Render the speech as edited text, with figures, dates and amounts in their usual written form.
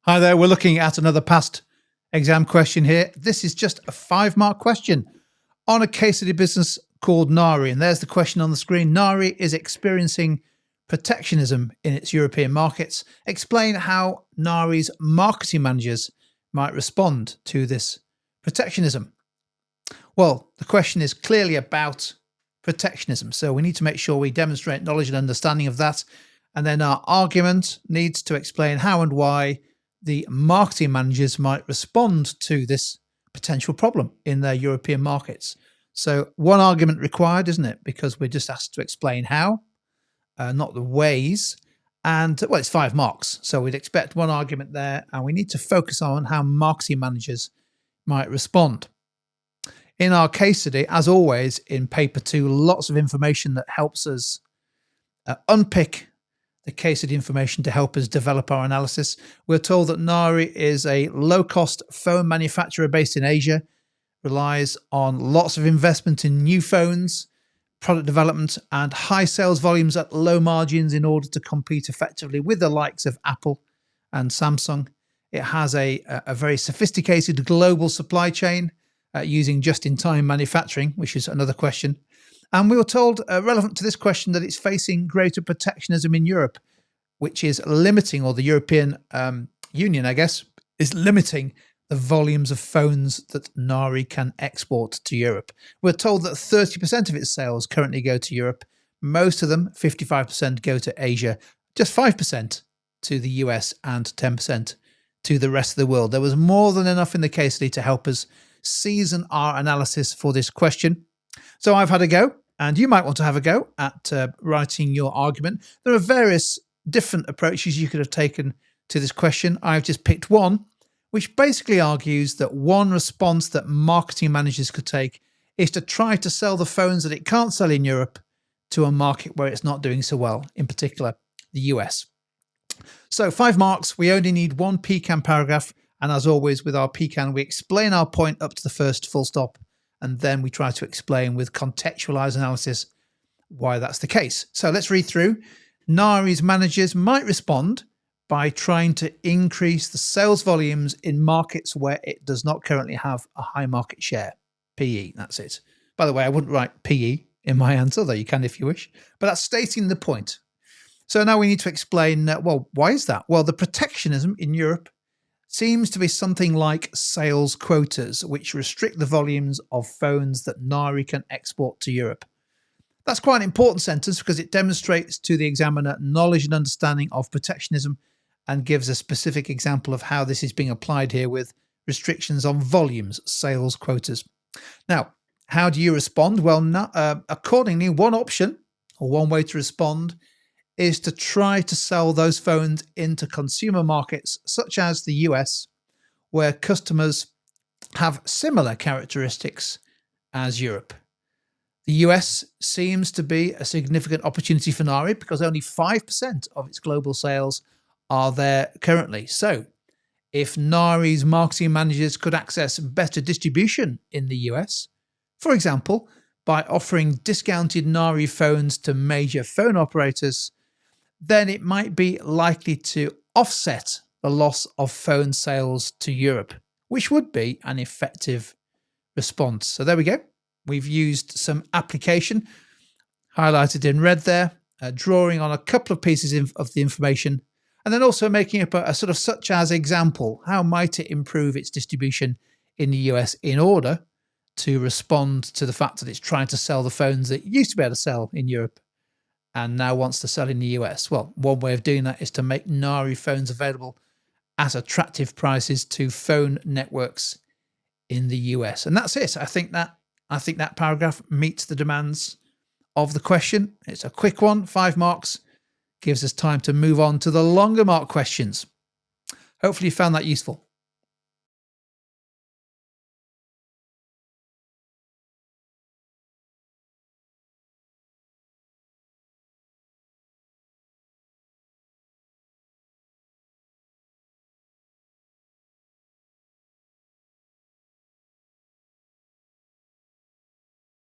Hi there, we're looking at another past exam question here. This is just a 5-mark question on a case study business called Nari. And there's the question on the screen. Nari is experiencing protectionism in its European markets. Explain how Nari's marketing managers might respond to this protectionism. Well, the question is clearly about protectionism. So we need to make sure we demonstrate knowledge and understanding of that. And then our argument needs to explain how and why the marketing managers might respond to this potential problem in their European markets. So one argument required, isn't it? Because we're just asked to explain how, not the ways. And well, it's 5 marks. So we'd expect one argument there, and we need to focus on how marketing managers might respond. In our case study, as always, in paper 2, lots of information that helps us unpick the case study information to help us develop our analysis. We're told that Nari is a low-cost phone manufacturer based in Asia, relies on lots of investment in new phones, product development, and high sales volumes at low margins in order to compete effectively with the likes of Apple and Samsung. It has a very sophisticated global supply chain using just-in-time manufacturing, which is another question. And we were told, relevant to this question, that it's facing greater protectionism in Europe, which is limiting, or the European Union, I guess, is limiting the volumes of phones that Nari can export to Europe. We're told that 30% of its sales currently go to Europe. Most of them, 55%, go to Asia, just 5% to the US, and 10% to the rest of the world. There was more than enough in the case study to help us season our analysis for this question. So I've had a go, and you might want to have a go at writing your argument. There are various different approaches you could have taken to this question. I've just picked one, which basically argues that one response that marketing managers could take is to try to sell the phones that it can't sell in Europe to a market where it's not doing so well, in particular the US. So 5 marks, we only need one pecan paragraph, and as always with our pecan, we explain our point up to the first full stop, and then we try to explain with contextualized analysis why that's the case. So let's read through. Nari's managers might respond by trying to increase the sales volumes in markets where it does not currently have a high market share. PE, that's it. By the way, I wouldn't write PE in my answer, though you can if you wish, but that's stating the point. So now we need to explain, well, why is that? Well, the protectionism in Europe seems to be something like sales quotas, which restrict the volumes of phones that Nari can export to Europe. That's quite an important sentence because it demonstrates to the examiner knowledge and understanding of protectionism and gives a specific example of how this is being applied here with restrictions on volumes, sales quotas. Now, how do you respond? Well, accordingly, one option or one way to respond is to try to sell those phones into consumer markets such as the US, where customers have similar characteristics as Europe. The US seems to be a significant opportunity for Nari because only 5% of its global sales are there currently. So if Nari's marketing managers could access better distribution in the US, for example, by offering discounted Nari phones to major phone operators, then it might be likely to offset the loss of phone sales to Europe, which would be an effective response. So there we go. We've used some application highlighted in red there, drawing on a couple of pieces of the information, and then also making up a sort of such as example. How might it improve its distribution in the US in order to respond to the fact that it's trying to sell the phones that it used to be able to sell in Europe and now wants to sell in the US? Well, one way of doing that is to make Nari phones available at attractive prices to phone networks in the US. And that's it. I think that paragraph meets the demands of the question. It's a quick one, 5 marks, gives us time to move on to the longer mark questions. Hopefully you found that useful.